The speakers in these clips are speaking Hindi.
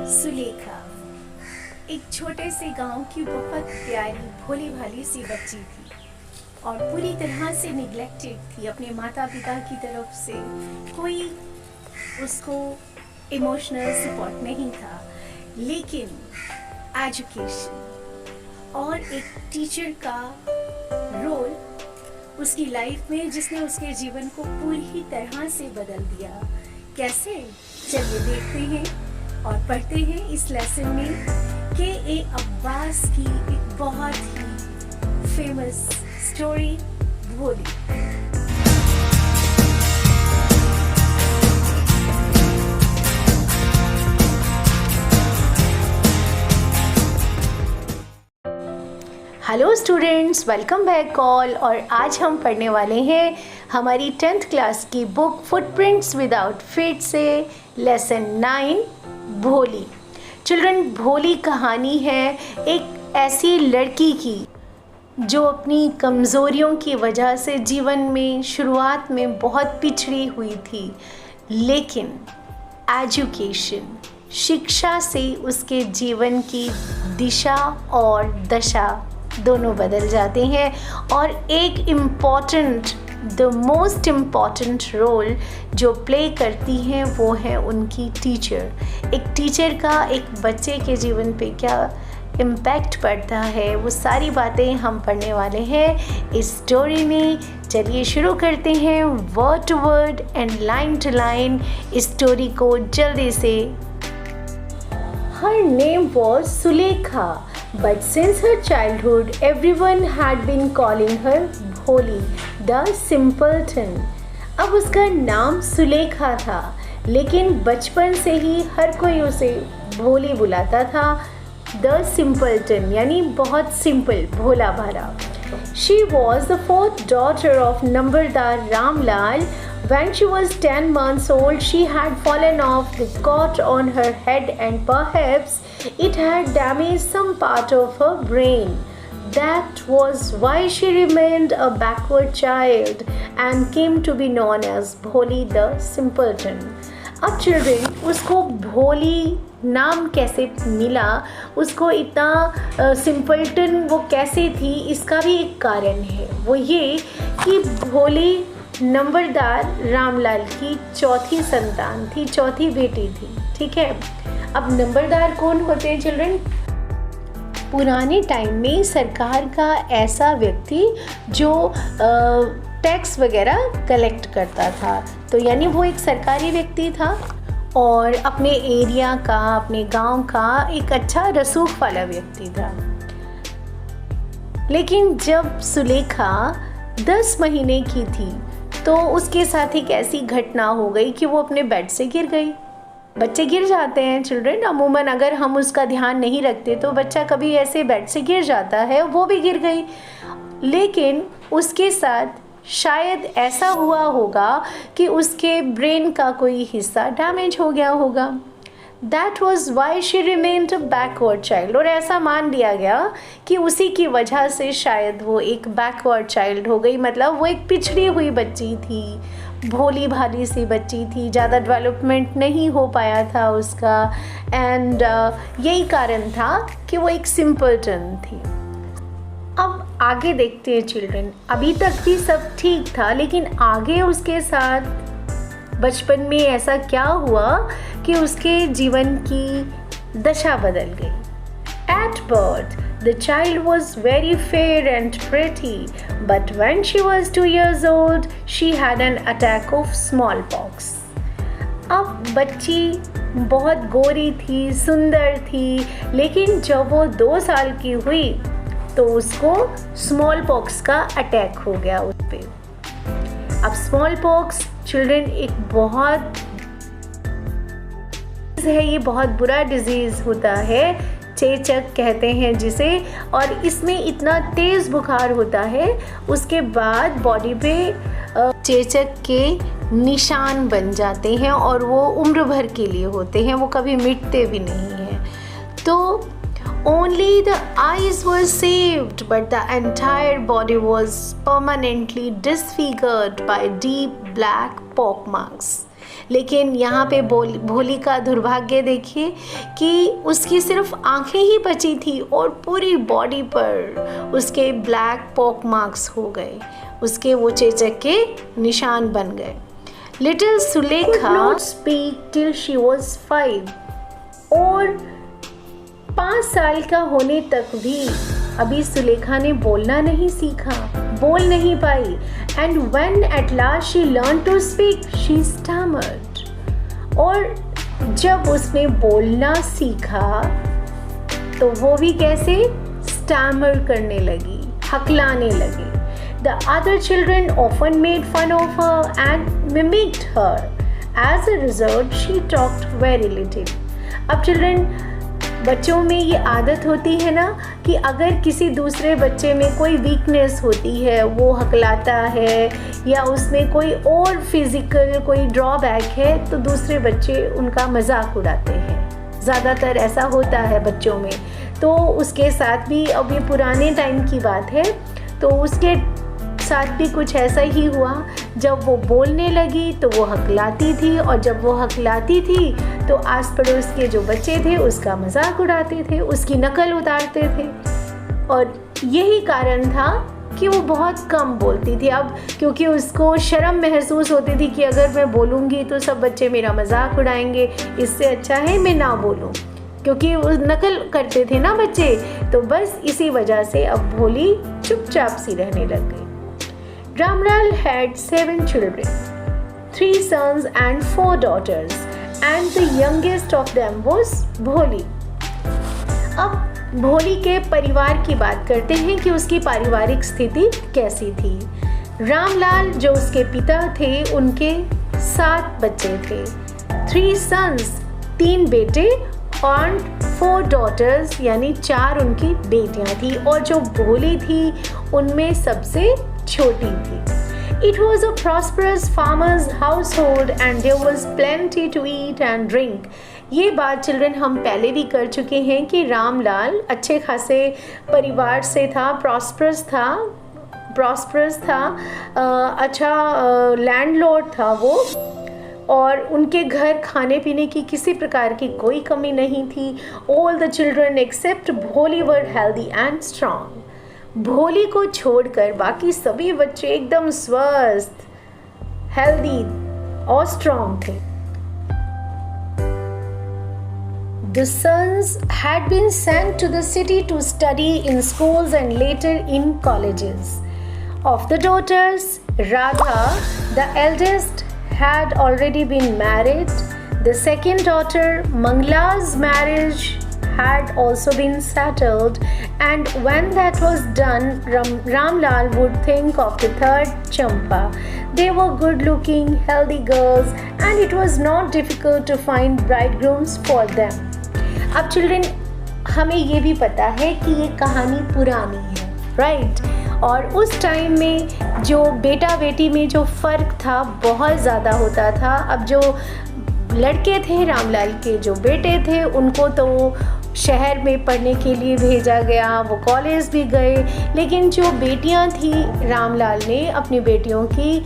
सुलेखा एक छोटे से गांव की बहुत प्यारी भोली भाली सी बच्ची थी और पूरी तरह से निग्लेक्टेड थी अपने माता पिता की तरफ से। कोई उसको इमोशनल सपोर्ट नहीं था, लेकिन एजुकेशन और एक टीचर का रोल उसकी लाइफ में, जिसने उसके जीवन को पूरी तरह से बदल दिया। कैसे? चलिए देखते हैं और पढ़ते हैं इस लेसन में के अब्बास की एक बहुत ही फेमस स्टोरी, भोली। Hello students, welcome back all. और आज हम पढ़ने वाले हैं हमारी 10th क्लास की बुक फुटप्रिंट्स विदाउट फीट से लेसन 9 भोली। चिल्ड्रन, भोली कहानी है एक ऐसी लड़की की जो अपनी कमज़ोरियों की वजह से जीवन में शुरुआत में बहुत पिछड़ी हुई थी, लेकिन एजुकेशन, शिक्षा से उसके जीवन की दिशा और दशा दोनों बदल जाते हैं। और एक important, the most important role जो प्ले करती हैं वो है उनकी टीचर। एक टीचर का एक बच्चे के जीवन पे क्या इम्पैक्ट पड़ता है, वो सारी बातें हम पढ़ने वाले हैं इस स्टोरी में। चलिए शुरू करते हैं word to word and line to line इस स्टोरी को जल्दी से। Her name was Sulekha, but since her childhood, everyone had been calling her Bholi, the simpleton. अब उसका नाम सुलेखा था, लेकिन बचपन से ही हर कोई उसे भोली बुलाता था। द सिंपल्टन यानी बहुत सिंपल, भोला भाला। She was the fourth daughter of Nambardar Ramlal. When she was 10 months old, she had fallen off the cot on her head and perhaps it had damaged some part of her brain. That was why she remained a backward child and came to be known as Bholi the Simpleton. अब चिल्ड्रन, उसको भोली नाम कैसे मिला, उसको इतना सिंपल्टन वो कैसे थी, इसका भी एक कारण है। वो ये कि भोली नंबरदार रामलाल की चौथी संतान थी, चौथी बेटी थी। ठीक है। अब नंबरदार कौन होते हैं चिल्ड्रन? पुराने टाइम में सरकार का ऐसा व्यक्ति जो टैक्स वगैरह कलेक्ट करता था, तो यानी वो एक सरकारी व्यक्ति था और अपने एरिया का, अपने गांव का एक अच्छा रसूख वाला व्यक्ति था। लेकिन जब सुलेखा 10 महीने की थी तो उसके साथ एक ऐसी घटना हो गई कि वो अपने बेड से गिर गई। बच्चे गिर जाते हैं चिल्ड्रन, अमूमन अगर हम उसका ध्यान नहीं रखते तो बच्चा कभी ऐसे बेड से गिर जाता है। वो भी गिर गई, लेकिन उसके साथ शायद ऐसा हुआ होगा कि उसके ब्रेन का कोई हिस्सा डैमेज हो गया होगा। That was why she remained a backward child. और ऐसा मान लिया गया कि उसी की वजह से शायद वो एक बैकवर्ड चाइल्ड हो गई। मतलब वो एक पिछड़ी हुई बच्ची थी, भोली भाली सी बच्ची थी, ज़्यादा डेवलपमेंट नहीं हो पाया था उसका। एंड यही कारण था कि वो एक सिंपल्टन थी। अब आगे देखते हैं चिल्ड्रन। अभी तक भी सब ठीक था, लेकिन आगे उसके साथ बचपन में ऐसा क्या हुआ कि उसके जीवन की दशा बदल गई। At birth, the child was very fair and pretty, but when she was 2 years old, she had an attack of smallpox. अब बच्ची बहुत गोरी थी, सुंदर थी, लेकिन जब वो 2 साल की हुई तो उसको स्मॉल पॉक्स का अटैक हो गया उस पर। अब स्मॉल पॉक्स चिल्ड्रन एक बहुत है, ये बहुत बुरा डिजीज़ होता है, चेचक कहते हैं जिसे। और इसमें इतना तेज़ बुखार होता है, उसके बाद बॉडी पे चेचक के निशान बन जाते हैं और वो उम्र भर के लिए होते हैं, वो कभी मिटते भी नहीं हैं। तो only the eyes were saved, but the entire body was permanently disfigured by deep black pock marks. लेकिन यहाँ पे भोली का दुर्भाग्य देखिए कि उसकी सिर्फ आंखें ही बची थी और पूरी बॉडी पर उसके ब्लैक पॉक मार्क्स हो गए, उसके वो चेचक के निशान बन गए। Little Sulekha not speak till she was 5 और 5 साल का होने तक भी अभी सुलेखा ने बोलना नहीं सीखा, बोल नहीं पाई। And when at last she learn to speak she stammered. और जब उसने बोलना सीखा तो वो भी कैसे, स्टैमर करने लगी, हकलाने लगी। The other children often made fun of her and mimicked her. As a result, she talked very little. अब चिल्ड्रन, बच्चों में ये आदत होती है ना कि अगर किसी दूसरे बच्चे में कोई वीकनेस होती है, वो हकलाता है या उसमें कोई और फिजिकल कोई ड्रॉबैक है, तो दूसरे बच्चे उनका मजाक उड़ाते हैं। ज़्यादातर ऐसा होता है बच्चों में। तो उसके साथ भी, अब ये पुराने टाइम की बात है, तो उसके साथ भी कुछ ऐसा ही हुआ। जब वो बोलने लगी तो वो हकलाती थी, और जब वो हकलाती थी तो आस पड़ोस के जो बच्चे थे उसका मजाक उड़ाते थे, उसकी नकल उतारते थे। और यही कारण था कि वो बहुत कम बोलती थी। अब क्योंकि उसको शर्म महसूस होती थी कि अगर मैं बोलूँगी तो सब बच्चे मेरा मजाक उड़ाएंगे, इससे अच्छा है मैं ना बोलूँ, क्योंकि वो नकल करते थे ना बच्चे। तो बस इसी वजह से अब भोली चुपचाप सी रहने लग गई। Ramlal had 7 children, 3 sons and 4 daughters, and the youngest of them was Bholi. अब भोली के परिवार की बात करते हैं कि उसकी पारिवारिक स्थिति कैसी थी। रामलाल जो उसके पिता थे, उनके 7 बच्चे थे, 3 sons 3 बेटे और 4 daughters यानी 4 उनकी बेटियां थी, और जो भोली थी उनमें सबसे छोटी थी। It was a prosperous farmer's household and there was plenty to eat and drink. ये बात चिल्ड्रन हम पहले भी कर चुके हैं कि रामलाल अच्छे खासे परिवार से था, प्रॉस्परस था, अच्छा लैंडलॉर्ड था वो, और उनके घर खाने पीने की किसी प्रकार की कोई कमी नहीं थी। All the children except भोली were healthy and strong. भोली को छोड़कर बाकी सभी बच्चे एकदम स्वस्थ, हेल्दी और स्ट्रॉन्ग थे। The sons had been sent to the city to study in schools and later in colleges. Of the daughters, Radha, the eldest, had already been married. The second daughter, Mangla's marriage had also been settled, and when that was done, Ramlal would think of the third, Champa. They were good-looking, healthy girls, and it was not difficult to find bridegrooms for them. अब चिल्ड्रन, हमें ये भी पता है कि ये कहानी पुरानी है, राइट? और उस टाइम में जो बेटा बेटी में जो फ़र्क था बहुत ज़्यादा होता था। अब जो लड़के थे, रामलाल के जो बेटे थे, उनको तो शहर में पढ़ने के लिए भेजा गया, वो कॉलेज भी गए, लेकिन जो बेटियां थी, रामलाल ने अपनी बेटियों की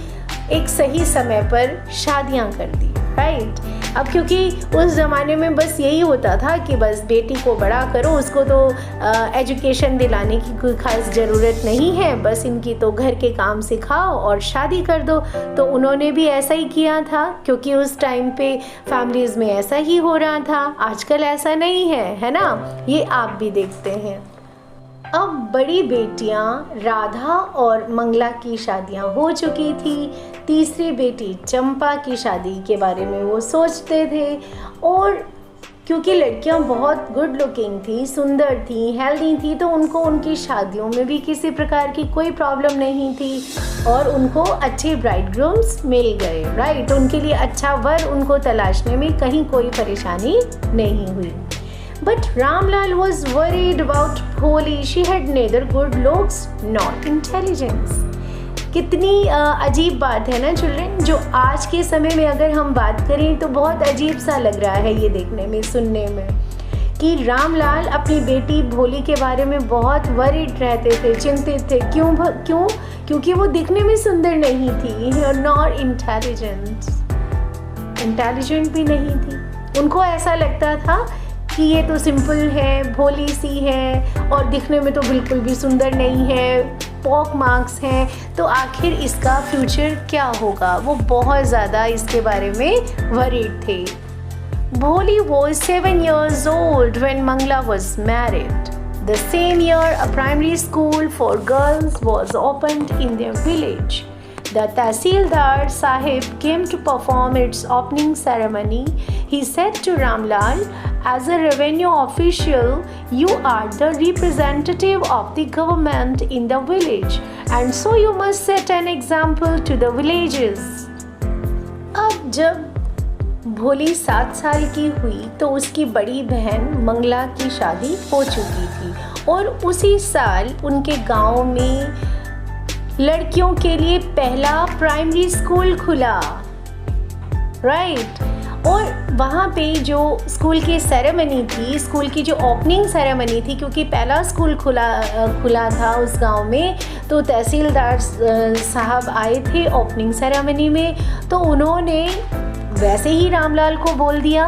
एक सही समय पर शादियां कर दी, राइट? अब क्योंकि उस ज़माने में बस यही होता था कि बस बेटी को बड़ा करो, उसको तो एजुकेशन दिलाने की कोई ख़ास ज़रूरत नहीं है, बस इनकी तो घर के काम सिखाओ और शादी कर दो। तो उन्होंने भी ऐसा ही किया था, क्योंकि उस टाइम पे फैमिलीज़ में ऐसा ही हो रहा था। आजकल ऐसा नहीं है ना? ये आप भी देखते हैं। अब बड़ी बेटियां राधा और मंगला की शादियां हो चुकी थी। तीसरी बेटी चंपा की शादी के बारे में वो सोचते थे, और क्योंकि लड़कियां बहुत गुड लुकिंग थी, सुंदर थी, हेल्दी थी, तो उनको उनकी शादियों में भी किसी प्रकार की कोई प्रॉब्लम नहीं थी, और उनको अच्छे ब्राइडग्रूम्स मिल गए, राइट? उनके लिए अच्छा वर उनको तलाशने में कहीं कोई परेशानी नहीं हुई। But Ramlal was worried about Bholi. She had neither good looks nor intelligence. कितनी अजीब बात है ना चिल्ड्रन, जो आज के समय में अगर हम बात करें तो बहुत अजीब सा लग रहा है ये देखने में, सुनने में, कि रामलाल अपनी बेटी भोली के बारे में बहुत वरीड रहते थे, चिंतित थे। क्यों? क्योंकि वो दिखने में सुंदर नहीं थी, नॉर इंटेलिजेंट। इंटेलिजेंट भी नहीं थी। उनको ऐसा लगता था कि ये तो सिंपल है, भोली सी है और दिखने में तो बिल्कुल भी सुंदर नहीं है, पॉक मार्क्स हैं, तो आखिर इसका फ्यूचर क्या होगा। वो बहुत ज़्यादा इसके बारे में वरीड थे। भोली was 7 years old when Mangla was married. The same year, a primary school for girls was opened in their village. The Tahsildar Sahib came to perform its opening ceremony. He said to Ramlal, "As a revenue official, you are the representative of the government in the village, and so you must set an example to the villages." अब जब भोली 7 साल की हुई तो उसकी बड़ी बहन मंगला की शादी हो चुकी थी और उसी साल उनके गांव में लड़कियों के लिए पहला प्राइमरी स्कूल खुला, राइट। और वहाँ पे जो स्कूल की सेरेमनी थी, स्कूल की जो ओपनिंग सेरेमनी थी, क्योंकि पहला स्कूल खुला था उस गांव में, तो तहसीलदार साहब आए थे ओपनिंग सेरेमनी में। तो उन्होंने वैसे ही रामलाल को बोल दिया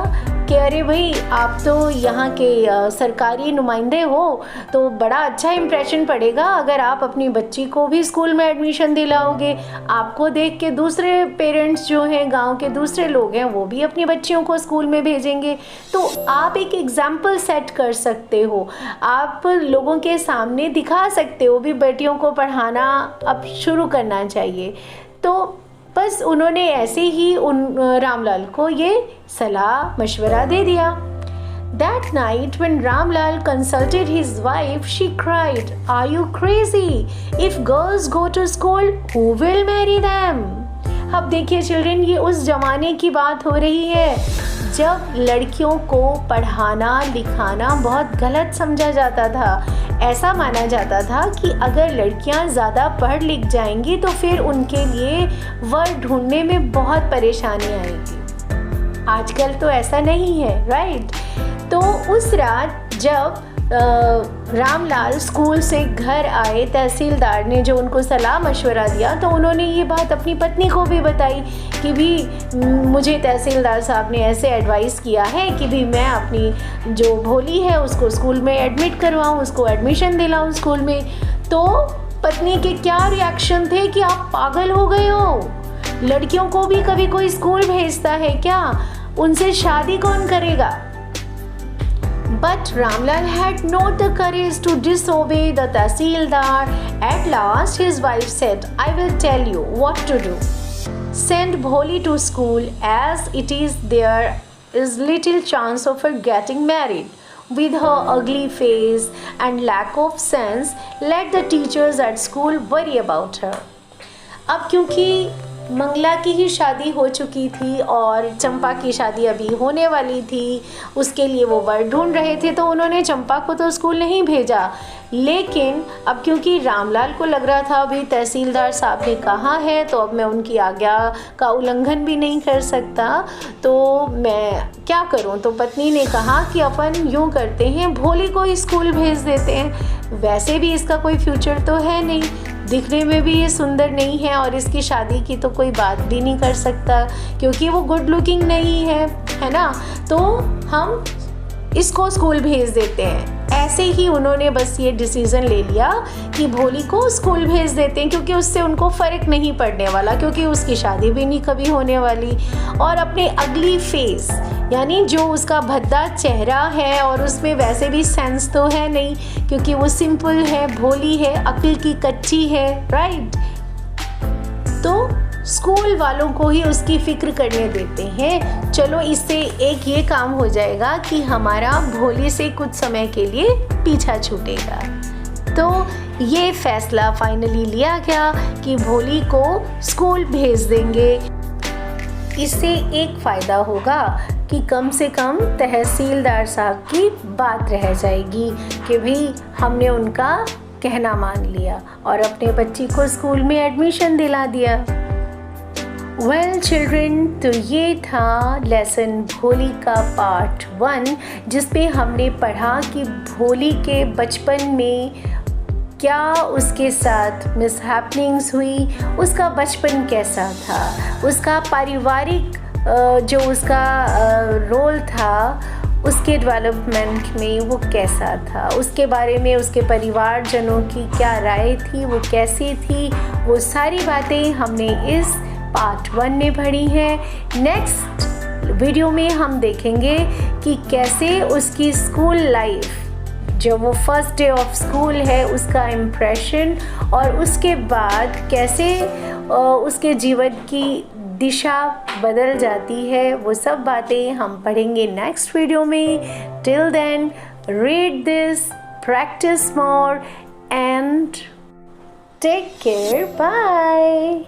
कि अरे भाई, आप तो यहाँ के सरकारी नुमाइंदे हो, तो बड़ा अच्छा इम्प्रेशन पड़ेगा अगर आप अपनी बच्ची को भी स्कूल में एडमिशन दिलाओगे। आपको देख के दूसरे पेरेंट्स जो हैं, गांव के दूसरे लोग हैं, वो भी अपनी बच्चियों को स्कूल में भेजेंगे। तो आप एक एग्जाम्पल सेट कर सकते हो, आप लोगों के सामने दिखा सकते हो भी बेटियों को पढ़ाना अब शुरू करना चाहिए। तो बस उन्होंने ऐसे ही रामलाल को ये सलाह मशवरा दे दिया। That night when Ramlal consulted his wife, she cried, "Are you crazy? If girls go to school, who will marry them?" अब देखिए चिल्ड्रन, ये उस जमाने की बात हो रही है जब लड़कियों को पढ़ाना लिखाना बहुत गलत समझा जाता था। ऐसा माना जाता था कि अगर लड़कियां ज़्यादा पढ़ लिख जाएंगी तो फिर उनके लिए वर ढूंढने में बहुत परेशानी आएगी। आजकल तो ऐसा नहीं है, राइट। तो उस रात जब रामलाल स्कूल से घर आए, तहसीलदार ने जो उनको सलाह मशवरा दिया, तो उन्होंने ये बात अपनी पत्नी को भी बताई कि भी मुझे तहसीलदार साहब ने ऐसे एडवाइस किया है कि भी मैं अपनी जो भोली है उसको स्कूल में एडमिट करवाऊँ, उसको एडमिशन दिलाऊँ स्कूल में। तो पत्नी के क्या रिएक्शन थे कि आप पागल हो गए हो, लड़कियों को भी कभी कोई स्कूल भेजता है क्या, उनसे शादी कौन करेगा। But Ramlal had not the courage to disobey the Tahsildar. At last his wife said, "I will tell you what to do. Send Bholi to school, as there is little chance of her getting married. With her ugly face and lack of sense, let the teachers at school worry about her." अब क्योंकि मंगला की ही शादी हो चुकी थी और चंपा की शादी अभी होने वाली थी, उसके लिए वो वर ढूंढ रहे थे, तो उन्होंने चंपा को तो स्कूल नहीं भेजा। लेकिन अब क्योंकि रामलाल को लग रहा था अभी तहसीलदार साहब ने कहा है तो अब मैं उनकी आज्ञा का उल्लंघन भी नहीं कर सकता, तो मैं क्या करूं। तो पत्नी ने कहा कि अपन यूँ करते हैं, भोली को ही स्कूल भेज देते हैं, वैसे भी इसका कोई फ्यूचर तो है नहीं, दिखने में भी ये सुंदर नहीं है और इसकी शादी की तो कोई बात भी नहीं कर सकता क्योंकि वो गुड लुकिंग नहीं है ना, तो हम इसको स्कूल भेज देते हैं। ऐसे ही उन्होंने बस ये डिसीज़न ले लिया कि भोली को स्कूल भेज देते हैं क्योंकि उससे उनको फ़र्क नहीं पड़ने वाला, क्योंकि उसकी शादी भी नहीं कभी होने वाली। और अपने अगली फेस यानी जो उसका भद्दा चेहरा है और उसमें वैसे भी सेंस तो है नहीं क्योंकि वो सिंपल है, भोली है, अक्ल की कच्ची है, राइट। तो स्कूल वालों को ही उसकी फ़िक्र करने देते हैं। चलो इससे एक ये काम हो जाएगा कि हमारा भोली से कुछ समय के लिए पीछा छूटेगा। तो ये फैसला फाइनली लिया गया कि भोली को स्कूल भेज देंगे। इससे एक फ़ायदा होगा कि कम से कम तहसीलदार साहब की बात रह जाएगी कि भाई हमने उनका कहना मान लिया और अपने बच्ची को स्कूल में एडमिशन दिला दिया। वेल चिल्ड्रन, तो ये था लेसन भोली का पार्ट 1 जिसपे हमने पढ़ा कि भोली के बचपन में क्या उसके साथ मिसहैपनिंग्स हुई, उसका बचपन कैसा था, उसका पारिवारिक जो उसका रोल था उसके डेवलपमेंट में वो कैसा था, उसके बारे में उसके परिवारजनों की क्या राय थी, वो कैसी थी, वो सारी बातें हमने इस पार्ट 1 में पढ़ी हैं। नेक्स्ट वीडियो में हम देखेंगे कि कैसे उसकी स्कूल लाइफ, जो वो फर्स्ट डे ऑफ स्कूल है, उसका इम्प्रेशन, और उसके बाद कैसे उसके जीवन की दिशा बदल जाती है, वो सब बातें हम पढ़ेंगे नेक्स्ट वीडियो में। Till then, read this, practice more and take care, bye.